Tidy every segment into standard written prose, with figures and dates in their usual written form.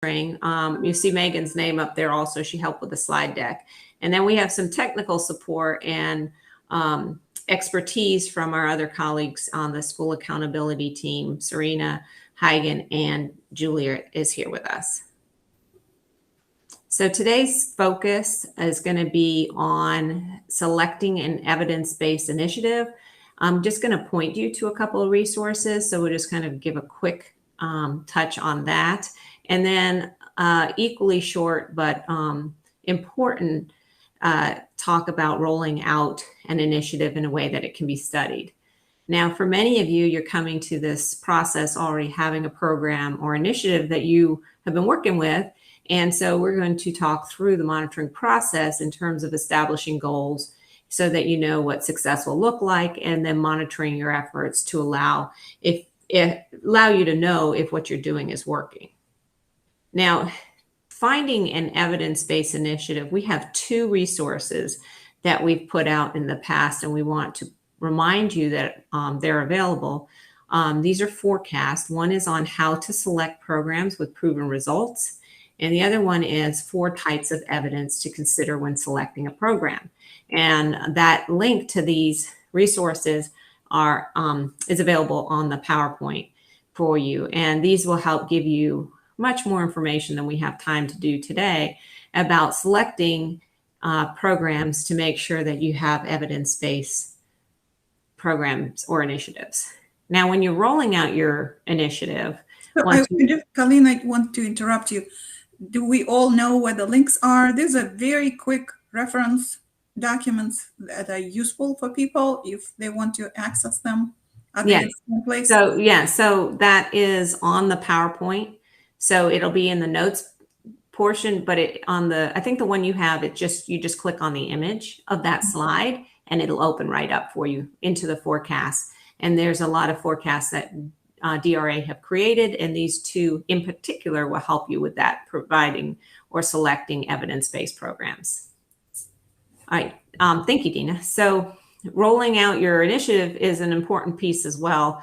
You see Megan's name up there also. She helped with the slide deck. And then we have some technical support and expertise from our other colleagues on the school accountability team. Serena, Heigen, and Julia is here with us. So today's focus is going to be on selecting an evidence-based initiative. I'm just going to point you to a couple of resources. So we'll just kind of give a quick touch on that. And then equally short but important talk about rolling out an initiative in a way that it can be studied. Now, for many of you, you're coming to this process already having a program or initiative that you have been working with. And so we're going to talk through the monitoring process in terms of establishing goals so that you know what success will look like, and then monitoring your efforts to allow you to know if what you're doing is working. Now, finding an evidence-based initiative, we have two resources that we've put out in the past, and we want to remind you that they're available. These are forecasts. One is on how to select programs with proven results, and the other one is 4 types of evidence to consider when selecting a program. And that link to these resources is available on the PowerPoint for you. And these will help give you much more information than we have time to do today about selecting programs to make sure that you have evidence-based programs or initiatives. Now, when you're rolling out your initiative, Colleen, I want to interrupt you. Do we all know where the links are? These are very quick reference documents that are useful for people if they want to access them. Yes. So yeah, so that is on the PowerPoint. So it'll be in the notes portion, but I think the one you have, you just click on the image of that slide and it'll open right up for you into the forecast. And there's a lot of forecasts that DRA have created, and these two in particular will help you with that, providing or selecting evidence-based programs. All right, thank you, Dina. So rolling out your initiative is an important piece as well.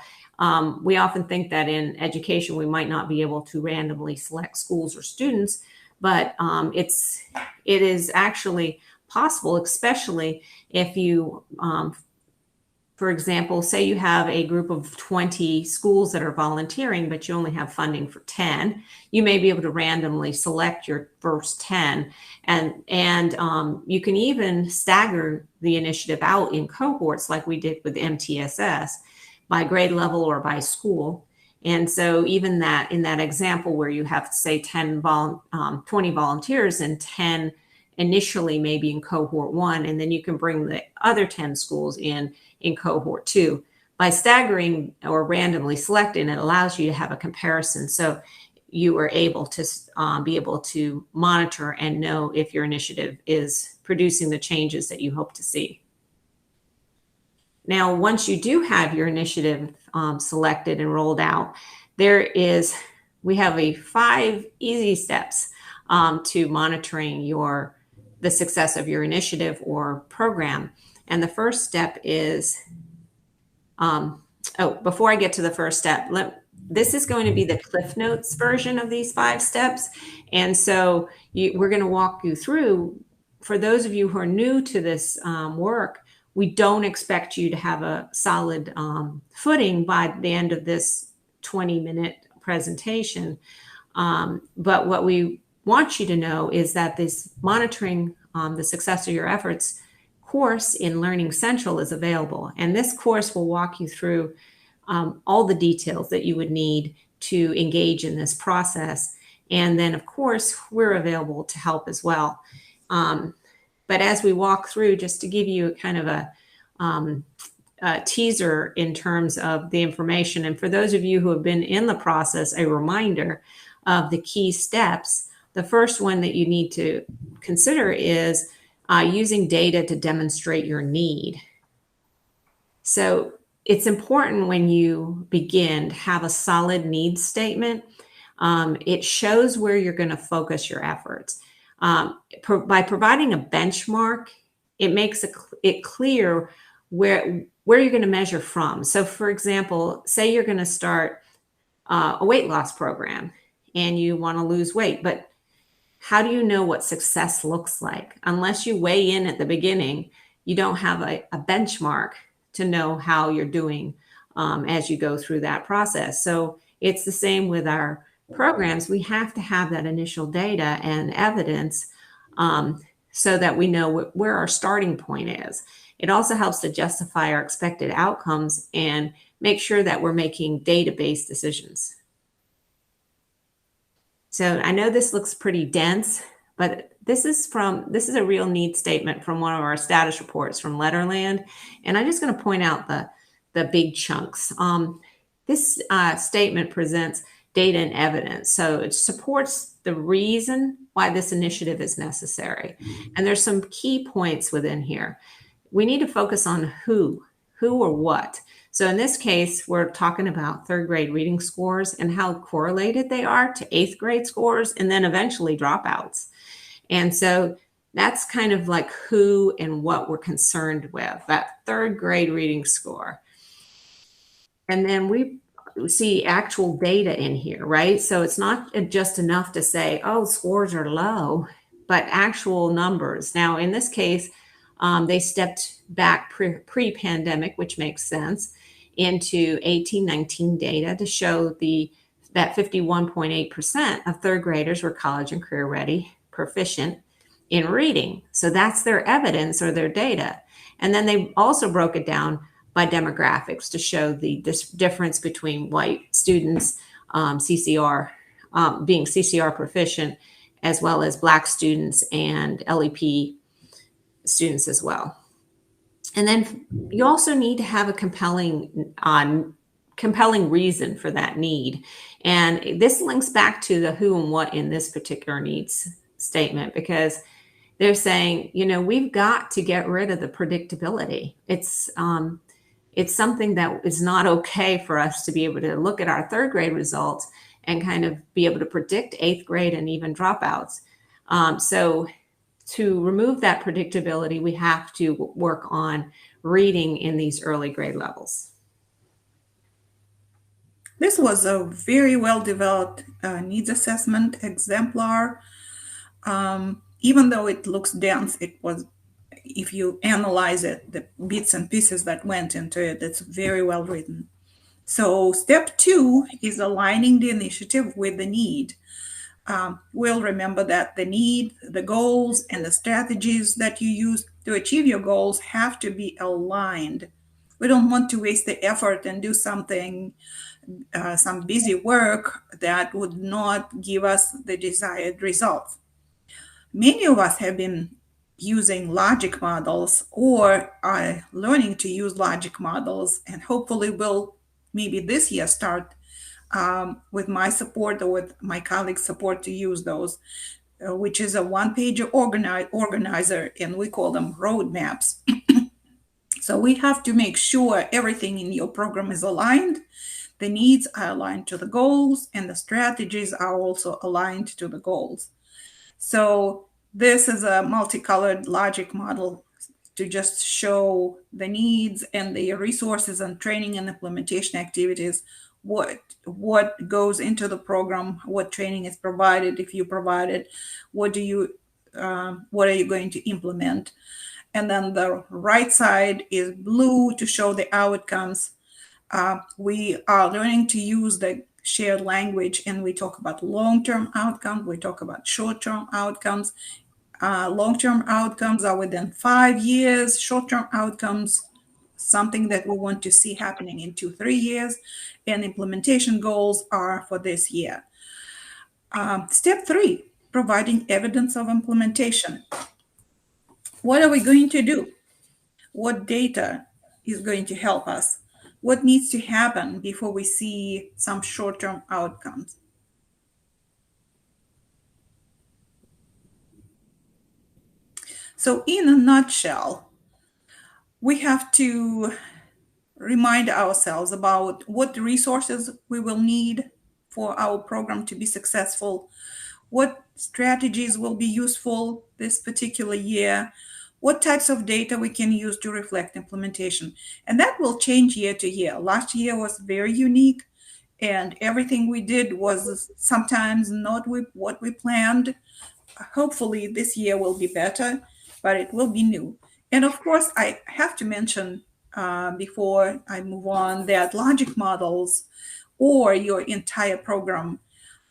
We often think that in education, we might not be able to randomly select schools or students, but it is actually possible, especially if you, for example, say you have a group of 20 schools that are volunteering, but you only have funding for 10. You may be able to randomly select your first 10, and you can even stagger the initiative out in cohorts like we did with MTSS by grade level or by school. And so even that in that example where you have, say, 20 volunteers and 10 initially maybe in cohort 1, and then you can bring the other 10 schools in cohort 2. By staggering or randomly selecting, it allows you to have a comparison. So you are able to be able to monitor and know if your initiative is producing the changes that you hope to see. Now, once you do have your initiative selected and rolled out, we have 5 easy steps to monitoring the success of your initiative or program. And the first step is, before I get to the first step, this is going to be the Cliff Notes version of these 5 steps. And so we're going to walk you through. For those of you who are new to this work, we don't expect you to have a solid footing by the end of this 20-minute presentation. But what we want you to know is that this monitoring the success of your efforts course in Learning Central is available. And this course will walk you through all the details that you would need to engage in this process. And then, of course, we're available to help as well. But as we walk through, just to give you kind of a teaser in terms of the information, and for those of you who have been in the process, a reminder of the key steps. The first one that you need to consider is using data to demonstrate your need. So it's important when you begin to have a solid needs statement. It shows where you're going to focus your efforts. By providing a benchmark, it makes it clear where you're going to measure from. So for example, say you're going to start a weight loss program, and you want to lose weight. But how do you know what success looks like? Unless you weigh in at the beginning, you don't have a benchmark to know how you're doing as you go through that process. So it's the same with our programs. We have to have that initial data and evidence so that we know where our starting point is. It also helps to justify our expected outcomes and make sure that we're making data-based decisions. So I know this looks pretty dense, but this is a real need statement from one of our status reports from Letterland. And I'm just going to point out the big chunks. This statement presents data and evidence. So it supports the reason why this initiative is necessary. And there's some key points within here. We need to focus on who or what. So in this case, we're talking about third grade reading scores and how correlated they are to eighth grade scores and then eventually dropouts. And so that's kind of like who and what we're concerned with, that third grade reading score. And then we see actual data in here, right? So it's not just enough to say, oh, scores are low, but actual numbers. Now, in this case, they stepped back pre-pandemic, which makes sense, into 18-19 data to show that 51.8% of third graders were college and career ready, proficient in reading. So that's their evidence or their data. And then they also broke it down by demographics to show the difference between white students, CCR, being CCR proficient, as well as Black students and LEP students as well. And then you also need to have a compelling reason for that need. And this links back to the who and what in this particular needs statement, because they're saying, we've got to get rid of the predictability. It's something that is not okay for us to be able to look at our third grade results and kind of be able to predict eighth grade and even dropouts. So to remove that predictability, we have to work on reading in these early grade levels. This was a very well-developed needs assessment exemplar. Even though it looks dense, it was, if you analyze it, the bits and pieces that went into it, it's very well written. So step 2 is aligning the initiative with the need. We'll remember that the need, the goals, and the strategies that you use to achieve your goals have to be aligned. We don't want to waste the effort and do something, some busy work that would not give us the desired results. Many of us have been using logic models or are learning to use logic models, and hopefully will maybe this year start with my support or with my colleagues' support to use those, which is a one-page organizer, and we call them roadmaps. So we have to make sure everything in your program is aligned. The needs are aligned to the goals, and the strategies are also aligned to the goals. So this is a multicolored logic model to just show the needs and the resources and training and implementation activities, what goes into the program, what training is provided, if you provide it, what are you going to implement. And then the right side is blue to show the outcomes. We are learning to use the shared language, and we talk about long-term outcomes, we talk about short-term outcomes. Long-term outcomes are within 5 years, short-term outcomes, something that we want to see happening in 2-3 years, and implementation goals are for this year. Step 3, providing evidence of implementation. What are we going to do? What data is going to help us? What needs to happen before we see some short-term outcomes? So in a nutshell, we have to remind ourselves about what resources we will need for our program to be successful, what strategies will be useful this particular year, what types of data we can use to reflect implementation. And that will change year to year. Last year was very unique. and everything we did was sometimes not what we planned. Hopefully this year will be better, but it will be new. And of course, I have to mention before I move on that logic models or your entire program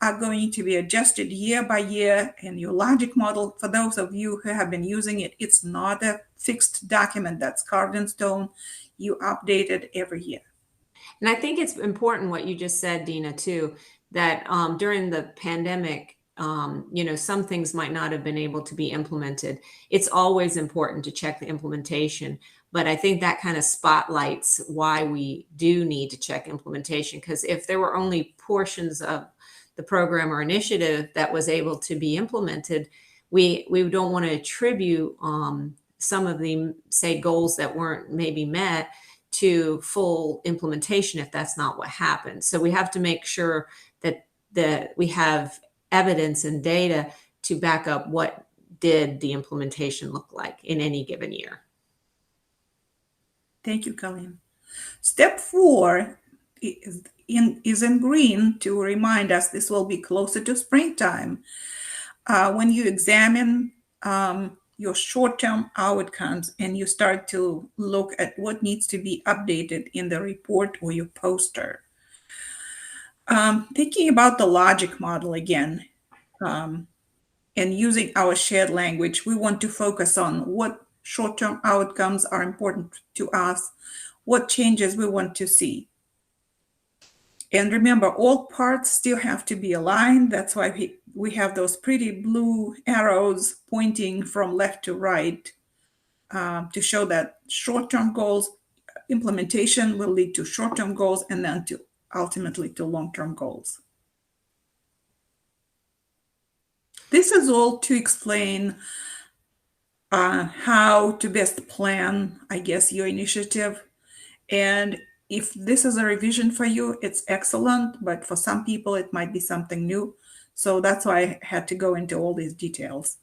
are going to be adjusted year by year. And your logic model, for those of you who have been using it, it's not a fixed document that's carved in stone. You update it every year. And I think it's important what you just said, Dina, too, that during the pandemic, some things might not have been able to be implemented. It's always important to check the implementation, but I think that kind of spotlights why we do need to check implementation, because if there were only portions of the program or initiative that was able to be implemented, we don't want to attribute some of the, say, goals that weren't maybe met to full implementation if that's not what happened. So we have to make sure that we have evidence and data to back up what did the implementation look like in any given year. Thank you, Colleen. Step 4 is in green to remind us this will be closer to springtime. When you examine your short-term outcomes and you start to look at what needs to be updated in the report or your poster. Thinking about the logic model again, and using our shared language, we want to focus on what short-term outcomes are important to us, what changes we want to see. And remember, all parts still have to be aligned. That's why we have those pretty blue arrows pointing from left to right to show that short-term goals implementation will lead to short-term goals and then to ultimately to long-term goals. This is all to explain how to best plan, I guess, your initiative. And if this is a revision for you, it's excellent, but for some people, it might be something new. So that's why I had to go into all these details.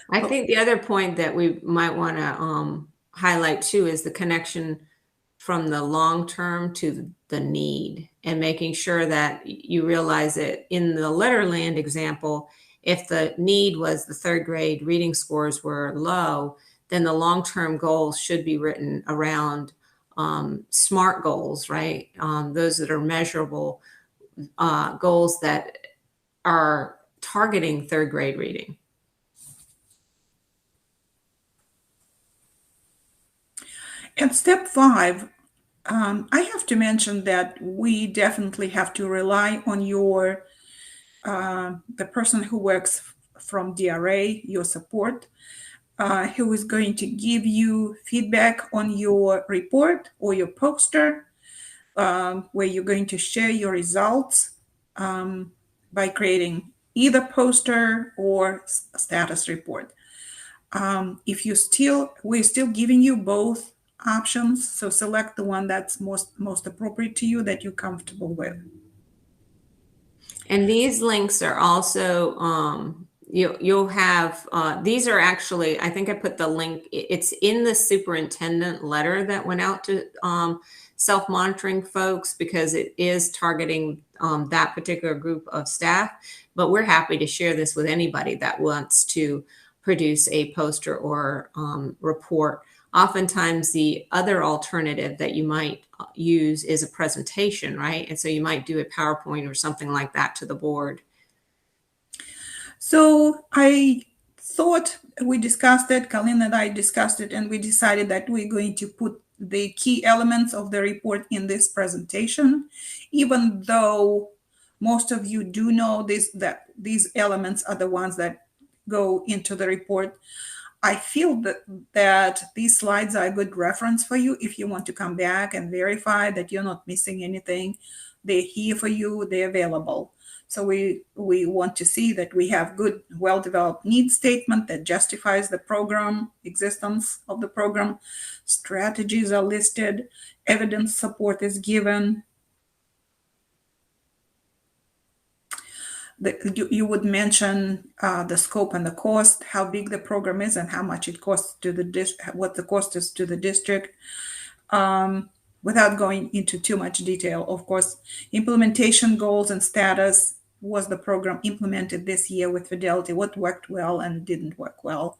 I think the other point that we might want to highlight too is the connection from the long term to the need, and making sure that you realize that in the Letterland example, if the need was the third grade reading scores were low, then the long-term goals should be written around SMART goals, right? Those that are measurable goals that are targeting third grade reading. And step 5, I have to mention that we definitely have to rely on your the person who works from DRA, your support, who is going to give you feedback on your report or your poster, where you're going to share your results by creating either poster or status report. We're still giving you both options, so select the one that's most appropriate to you, that you're comfortable with. And these links are also you'll have these are actually, I think I put the link, it's in the superintendent letter that went out to self-monitoring folks, because it is targeting that particular group of staff. But we're happy to share this with anybody that wants to produce a poster or report. Oftentimes the other alternative that you might use is a presentation, right? And so you might do a PowerPoint or something like that to the board. So I thought we discussed it, Colleen and I discussed it, and we decided that we're going to put the key elements of the report in this presentation, even though most of you do know that these elements are the ones that go into the report. I feel that these slides are a good reference for you if you want to come back and verify that you're not missing anything. They're here for you, they're available. So we want to see that we have good, well-developed needs statement that justifies the program, existence of the program. Strategies are listed, evidence support is given. You would mention the scope and the cost, how big the program is and how much it costs to what the cost is to the district. without going into too much detail. Of course, implementation goals and status. Was the program implemented this year with fidelity? What worked well and didn't work well?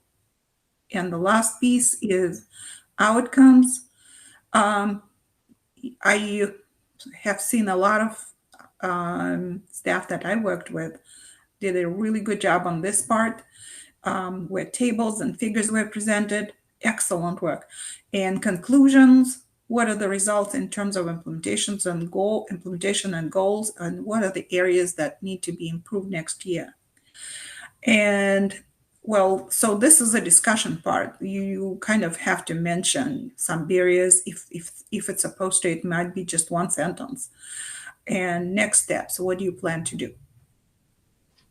And the last piece is outcomes. I have seen a lot of staff that I worked with did a really good job on this part, where tables and figures were presented. Excellent work. And conclusions, what are the results in terms of implementation and goals, and what are the areas that need to be improved next year? And well, so this is a discussion part. You kind of have to mention some barriers. If it's a poster, it might be just one sentence. And next steps, what do you plan to do?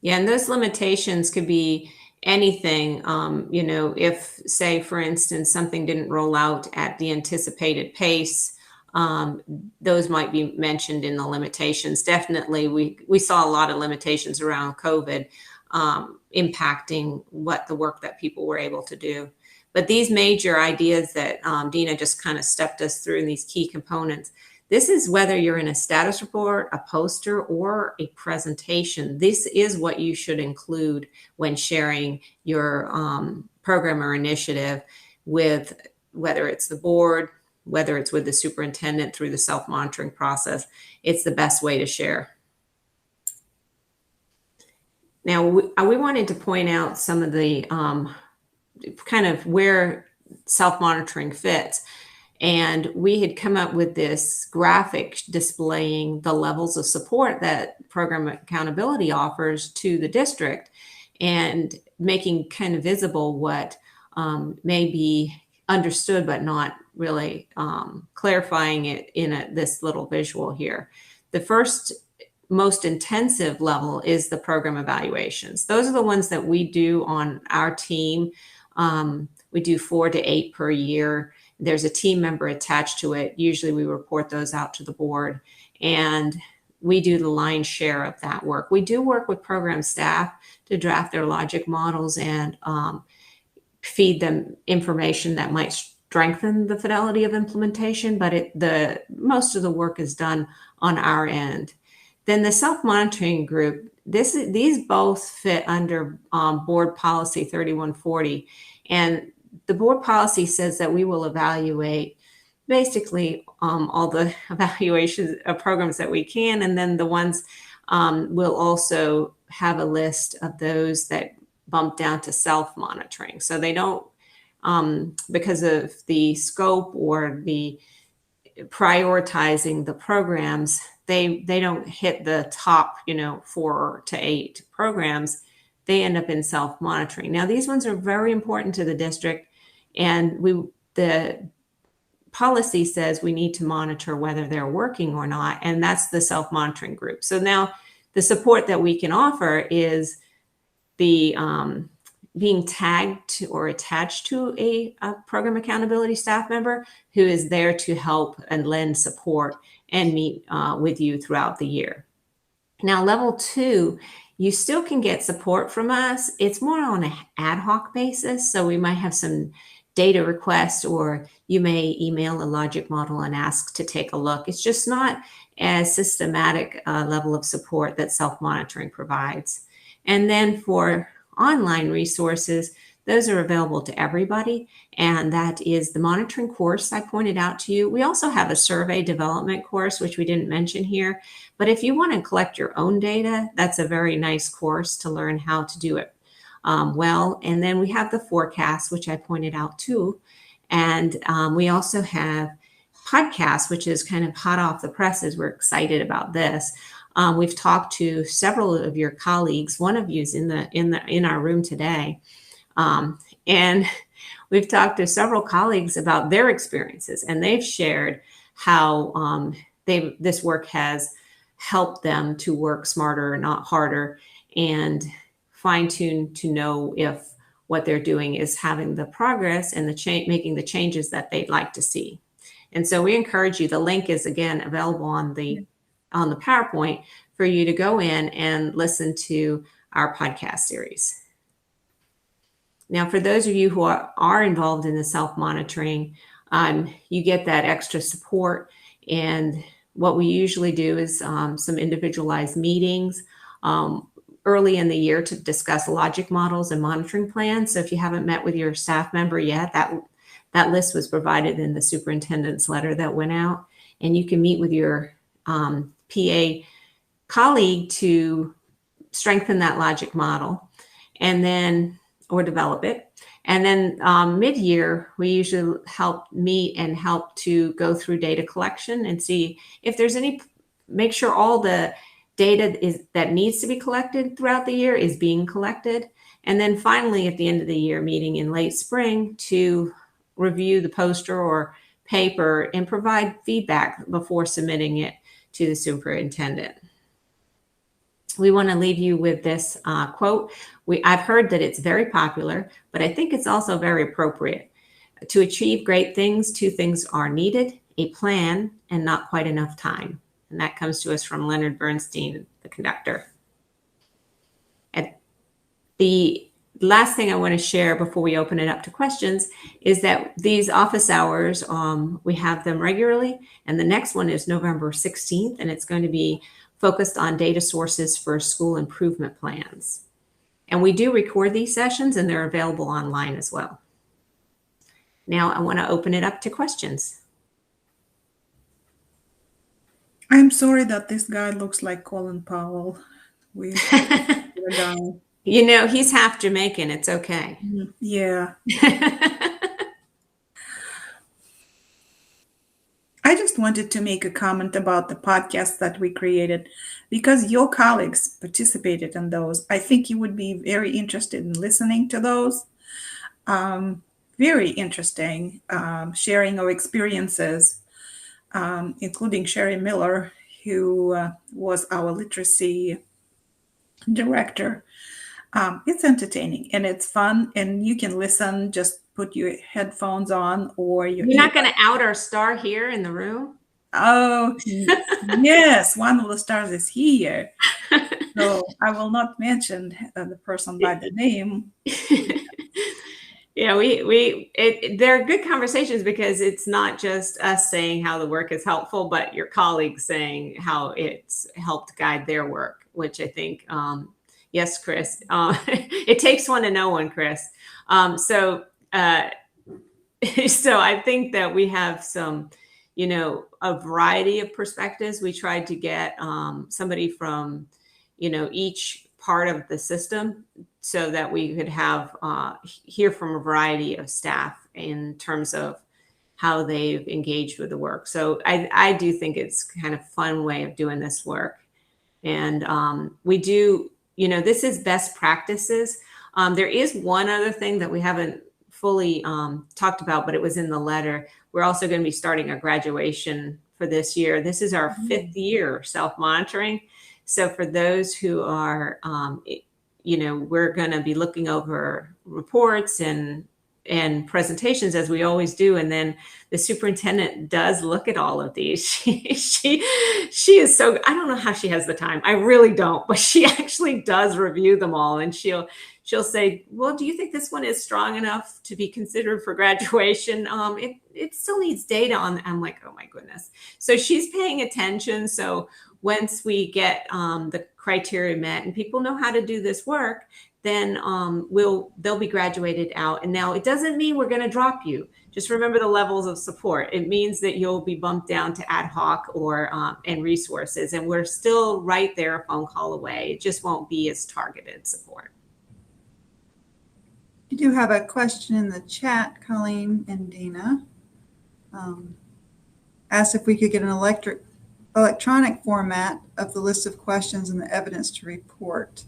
Yeah, and those limitations could be anything. If, say, for instance, something didn't roll out at the anticipated pace, those might be mentioned in the limitations. Definitely, we saw a lot of limitations around COVID impacting what the work that people were able to do. But these major ideas that Dina just kind of stepped us through in these key components, this is whether you're in a status report, a poster, or a presentation. This is what you should include when sharing your program or initiative with, whether it's the board, whether it's with the superintendent through the self-monitoring process. It's the best way to share. Now, we wanted to point out some of the kind of where self-monitoring fits. And we had come up with this graphic displaying the levels of support that program accountability offers to the district, and making kind of visible what may be understood but not really clarifying it in this little visual here. The first most intensive level is the program evaluations. Those are the ones that we do on our team. We do 4 to 8 per year. There's a team member attached to it. Usually we report those out to the board, and we do the lion's share of that work. We do work with program staff to draft their logic models and feed them information that might strengthen the fidelity of implementation, but most of the work is done on our end. Then the self-monitoring group, these both fit under board policy 3140. And the board policy says that we will evaluate basically all the evaluations of programs that we can. And then the ones will also have a list of those that bump down to self-monitoring. So they don't, because of the scope or the prioritizing the programs, they don't hit the top, 4 to 8 programs. They end up in self-monitoring. Now, these ones are very important to the district, and the policy says we need to monitor whether they're working or not, and that's the self-monitoring group. So now the support that we can offer is the being tagged or attached to a program accountability staff member who is there to help and lend support and meet with you throughout the year. Now, level 2, you still can get support from us. It's more on an ad hoc basis. So we might have some data requests, or you may email a logic model and ask to take a look. It's just not as systematic level of support that self-monitoring provides. And then for online resources, those are available to everybody, and that is the monitoring course I pointed out to you. We also have a survey development course, which we didn't mention here, but if you want to collect your own data, that's a very nice course to learn how to do it well. And then we have the forecast, which I pointed out too, and we also have podcasts, which is kind of hot off the presses. We're excited about this. We've talked to several of your colleagues. One of you's in our room today. And we've talked to several colleagues about their experiences, and they've shared how this work has helped them to work smarter, not harder, and fine-tune to know if what they're doing is having the progress and making the changes that they'd like to see. And so we encourage you. The link is again available on the PowerPoint for you to go in and listen to our podcast series. Now, for those of you who are involved in the self-monitoring, you get that extra support. And what we usually do is some individualized meetings early in the year to discuss logic models and monitoring plans. So if you haven't met with your staff member yet, that list was provided in the superintendent's letter that went out. And you can meet with your PA colleague to strengthen that logic model and then, or develop it. And then mid-year, we usually meet and help to go through data collection and see if there's make sure all the data that needs to be collected throughout the year is being collected. And then finally, at the end of the year, meeting in late spring to review the poster or paper and provide feedback before submitting it to the superintendent. We want to leave you with this quote. I've heard that it's very popular, but I think it's also very appropriate. To achieve great things, two things are needed: a plan and not quite enough time. And that comes to us from Leonard Bernstein, the conductor. And the last thing I want to share before we open it up to questions is that these office hours, we have them regularly. And the next one is November 16th, and it's going to be focused on data sources for school improvement plans. And we do record these sessions, and they're available online as well. Now I want to open it up to questions. I'm sorry that this guy looks like Colleen Paeplow. You know, he's half Jamaican. It's okay. Yeah. I just wanted to make a comment about the podcast that we created because your colleagues participated in those. I think you would be very interested in listening to those. Very interesting, sharing our experiences, including Sherry Miller, who was our literacy director. It's entertaining and it's fun, and you can listen, just put your headphones on or You're not going to out our star here in the room? Oh, yes, one of the stars is here. So I will not mention the person by the name. Yeah, they're good conversations because it's not just us saying how the work is helpful, but your colleagues saying how it's helped guide their work, which I think, yes, Chris, it takes one to know one, Chris. So I think that we have some, a variety of perspectives. We tried to get somebody from, each part of the system so that we could have hear from a variety of staff in terms of how they've engaged with the work. So I do think it's kind of fun way of doing this work. And we do, this is best practices. There is one other thing that we haven't fully talked about, but it was in the letter. We're also going to be starting a graduation for this year. This is our 5th year self-monitoring. So for those who are, we're going to be looking over reports and presentations as we always do. And then the superintendent does look at all of these. She is so, I don't know how she has the time. I really don't, but she actually does review them all. And she'll say, well, do you think this one is strong enough to be considered for graduation? It still needs data on. I'm like, oh my goodness. So she's paying attention. So once we get the criteria met and people know how to do this work, then they'll be graduated out. And now it doesn't mean we're going to drop you. Just remember the levels of support. It means that you'll be bumped down to ad hoc or and resources, and we're still right there, a phone call away. It just won't be as targeted support. You do have a question in the chat, Colleen and Dana. Asked if we could get an electronic format of the list of questions and the evidence to report,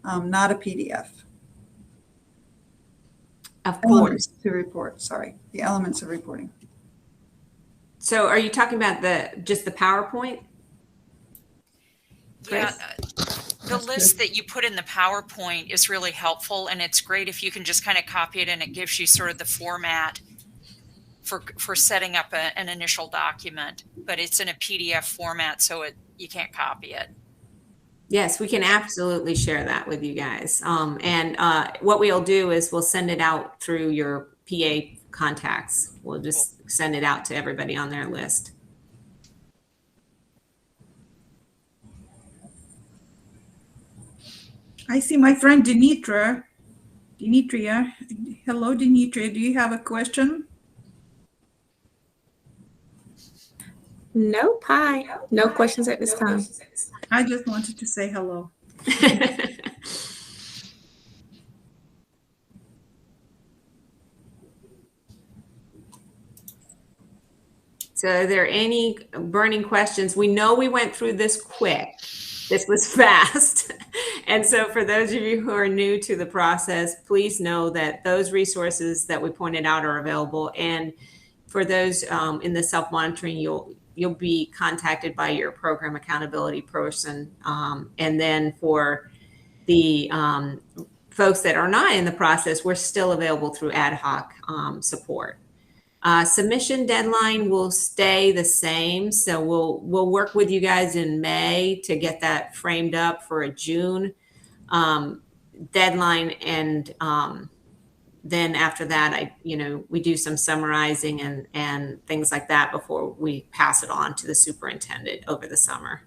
not a PDF. Of course. To report, sorry, the elements of reporting. So are you talking about just the PowerPoint? Yeah, the list that you put in the PowerPoint is really helpful, and it's great if you can just kind of copy it and it gives you sort of the format for setting up an initial document, but it's in a PDF format, so you can't copy it. Yes, we can absolutely share that with you guys. And what we'll do is we'll send it out through your PA contacts. We'll just send it out to everybody on their list. I see my friend Demetria. Hello, Demetria. Do you have a question? Nope. Hi. No questions at this time. I just wanted to say hello. So are there any burning questions? We know we went through this quick. This was fast. And so for those of you who are new to the process, please know that those resources that we pointed out are available. And for those in the self-monitoring, you'll be contacted by your program accountability person. And then for the folks that are not in the process, we're still available through ad hoc support. Submission deadline will stay the same. So we'll work with you guys in May to get that framed up for a June deadline. And then after that, we do some summarizing and things like that before we pass it on to the superintendent over the summer.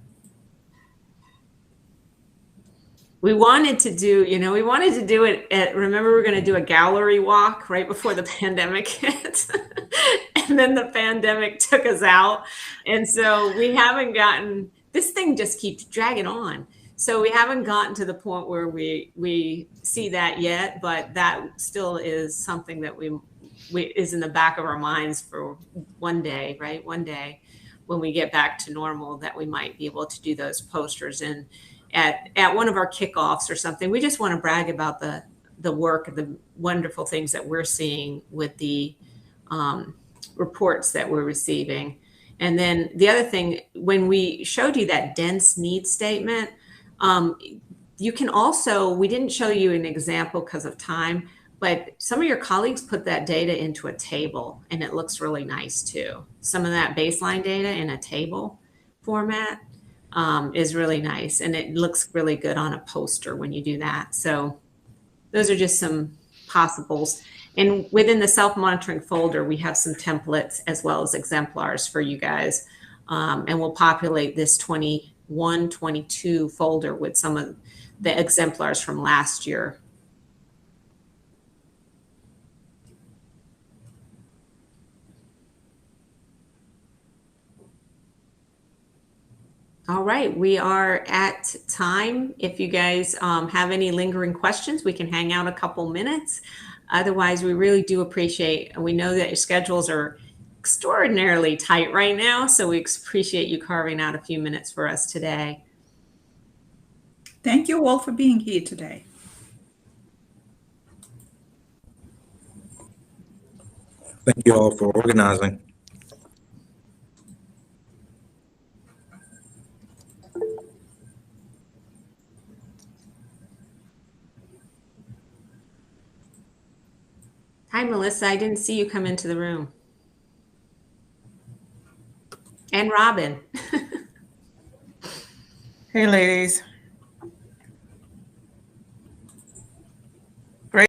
We wanted to do it remember we were going to do a gallery walk right before the pandemic hit. And then the pandemic took us out. And so we haven't gotten, this thing just keeps dragging on. So we haven't gotten to the point where we see that yet, but that still is something that we is in the back of our minds for one day, right? One day when we get back to normal, that we might be able to do those posters. And at one of our kickoffs or something, we just want to brag about the work, the wonderful things that we're seeing with the reports that we're receiving. And then the other thing, when we showed you that dense needs statement, you can also, we didn't show you an example because of time, but some of your colleagues put that data into a table and it looks really nice too. Some of that baseline data in a table format is really nice, and it looks really good on a poster when you do that. So those are just some possibles. And within the self-monitoring folder, we have some templates as well as exemplars for you guys. And we'll populate this 21-22 folder with some of the exemplars from last year. All right, we are at time. If you guys have any lingering questions, we can hang out a couple minutes. Otherwise, we really do appreciate, and we know that your schedules are extraordinarily tight right now, so we appreciate you carving out a few minutes for us today. Thank you all for being here today. Thank you all for organizing. Hi, Melissa. I didn't see you come into the room. And Robin. Hey, ladies.